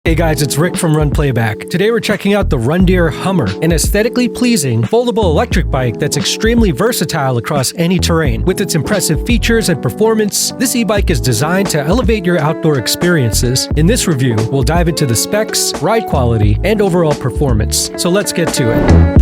Hey guys, it's Rick from RunPlayBack. Today we're checking out the Rundeer Hummer, an aesthetically pleasing, foldable electric bike that's extremely versatile across any terrain. With its impressive features and performance, this e-bike is designed to elevate your outdoor experiences. In this review, we'll dive into the specs, ride quality, and overall performance. So let's get to it.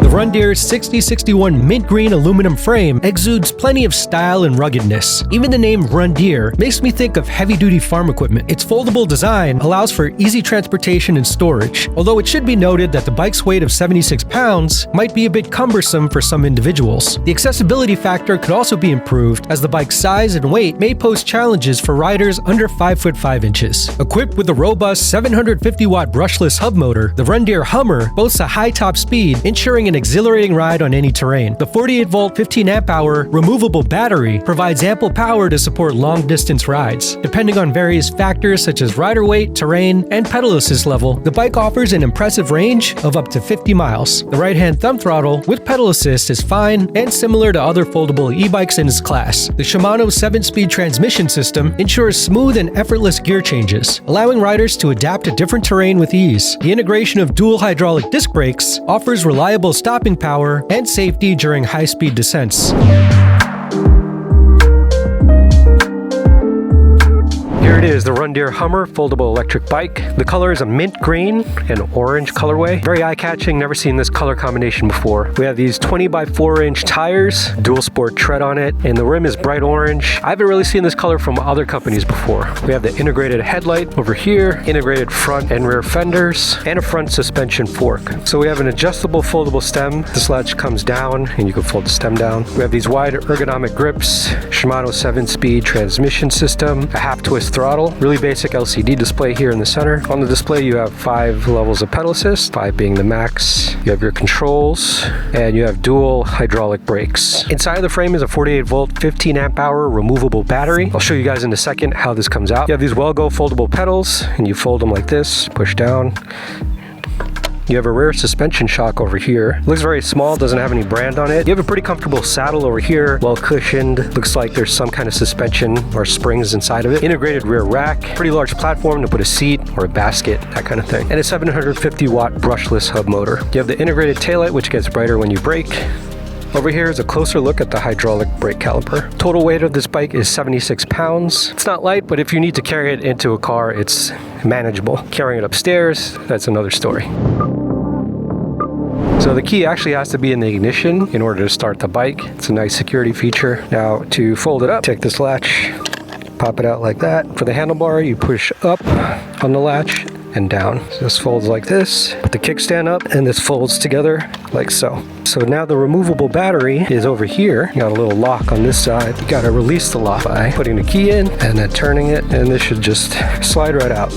The Rundeer's 6061 mint green aluminum frame exudes plenty of style and ruggedness. Even the name Rundeer makes me think of heavy-duty farm equipment. Its foldable design allows for easy transportation and storage, although it should be noted that the bike's weight of 76 pounds might be a bit cumbersome for some individuals. The accessibility factor could also be improved, as the bike's size and weight may pose challenges for riders under 5 foot 5 inches. Equipped with a robust 750-watt brushless hub motor, the Rundeer Hummer boasts a high top speed, ensuring an exhilarating ride on any terrain. The 48-volt, 15-amp-hour removable battery provides ample power to support long-distance rides. Depending on various factors such as rider weight, terrain, and pedal assist level, the bike offers an impressive range of up to 50 miles. The right-hand thumb throttle with pedal assist is fine and similar to other foldable e-bikes in its class. The Shimano 7-speed transmission system ensures smooth and effortless gear changes, allowing riders to adapt to different terrain with ease. The integration of dual hydraulic disc brakes offers reliable stopping power and safety during high-speed descents. Here it is, the Rundeer Hummer foldable electric bike. The color is a mint green and orange colorway. Very eye-catching, never seen this color combination before. We have these 20 by 4-inch tires, dual sport tread on it, and the rim is bright orange. I haven't really seen this color from other companies before. We have the integrated headlight over here, integrated front and rear fenders, and a front suspension fork. So we have an adjustable foldable stem. This latch comes down and you can fold the stem down. We have these wide ergonomic grips, Shimano 7-speed transmission system, a half-twist throttle, really basic LCD display here in the center. On the display you have 5 levels of pedal assist, 5 being the max. You have your controls, and you have dual hydraulic brakes. Inside of the frame is a 48-volt, 15-amp-hour removable battery. I'll show you guys in a second how this comes out. You have these Well-Go foldable pedals, and you fold them like this, push down. You have a rear suspension shock over here. Looks very small, doesn't have any brand on it. You have a pretty comfortable saddle over here, well cushioned. Looks like there's some kind of suspension or springs inside of it. Integrated rear rack, pretty large platform to put a seat or a basket, that kind of thing. And a 750-watt brushless hub motor. You have the integrated taillight, which gets brighter when you brake. Over here is a closer look at the hydraulic brake caliper. Total weight of this bike is 76 pounds. It's not light, but if you need to carry it into a car, it's manageable. Carrying it upstairs, that's another story. So the key actually has to be in the ignition in order to start the bike. It's a nice security feature. Now to fold it up, take this latch, pop it out like that. For the handlebar, you push up on the latch and down. So this folds like this, put the kickstand up, and this folds together like so. So now the removable battery is over here. You got a little lock on this side. You gotta release the lock by putting the key in and then turning it, and this should just slide right out.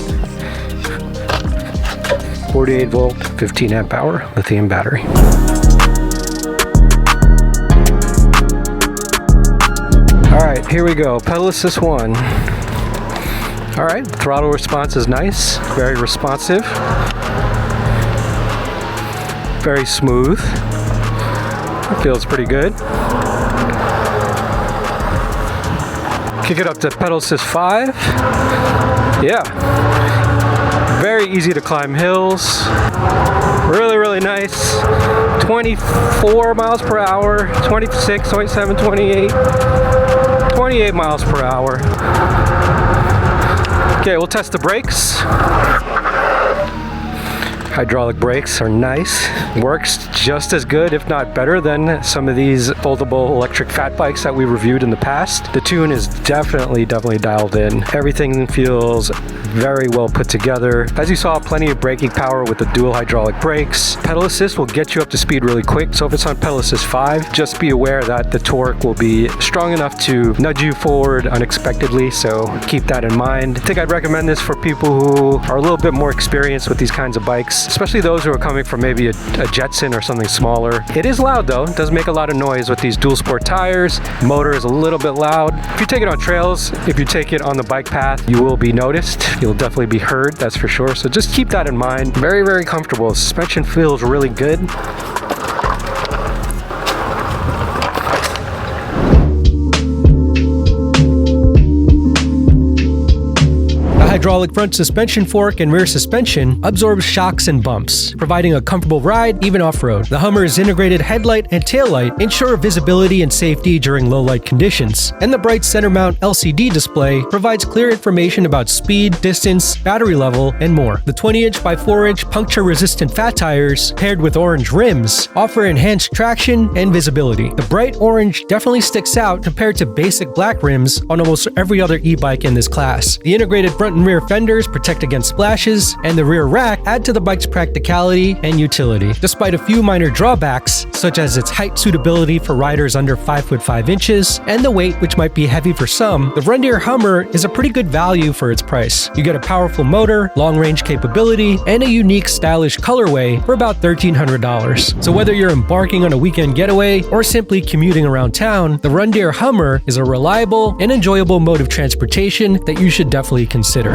48-volt, 15-amp-hour lithium battery. All right, here we go. Pedal assist 1. All right, throttle response is nice, very responsive, very smooth. It feels pretty good. Kick it up to pedal assist 5. Yeah. Very easy to climb hills. Really, really nice. 24 miles per hour, 26, 27, 28, 28 miles per hour. Okay, we'll test the brakes. Hydraulic brakes are nice. Works just as good, if not better, than some of these foldable electric fat bikes that we reviewed in the past. The tune is definitely dialed in. Everything feels very well put together. As you saw, plenty of braking power with the dual hydraulic brakes. Pedal assist will get you up to speed really quick. So if it's on pedal assist 5, just be aware that the torque will be strong enough to nudge you forward unexpectedly. So keep that in mind. I think I'd recommend this for people who are a little bit more experienced with these kinds of bikes, especially those who are coming from maybe a Jetson or something smaller. It is loud though. It does make a lot of noise with these dual sport tires. Motor is a little bit loud. If you take it on trails, if you take it on the bike path, you will be noticed. You'll definitely be heard, that's for sure. So just keep that in mind. Very, very comfortable. Suspension feels really good. hydraulic front suspension fork and rear suspension absorbs shocks and bumps, providing a comfortable ride even off-road. The Hummer's integrated headlight and taillight ensure visibility and safety during low-light conditions, and the bright center mount LCD display provides clear information about speed, distance, battery level, and more. The 20-inch by 4-inch puncture-resistant fat tires, paired with orange rims, offer enhanced traction and visibility. The bright orange definitely sticks out compared to basic black rims on almost every other e-bike in this class. The integrated front and rear fenders protect against splashes, and the rear rack add to the bike's practicality and utility. Despite a few minor drawbacks, such as its height suitability for riders under 5 foot 5 inches, and the weight, which might be heavy for some, the Rundeer Hummer is a pretty good value for its price. You get a powerful motor, long-range capability, and a unique stylish colorway for about $1,300. So whether you're embarking on a weekend getaway or simply commuting around town, the Rundeer Hummer is a reliable and enjoyable mode of transportation that you should definitely consider.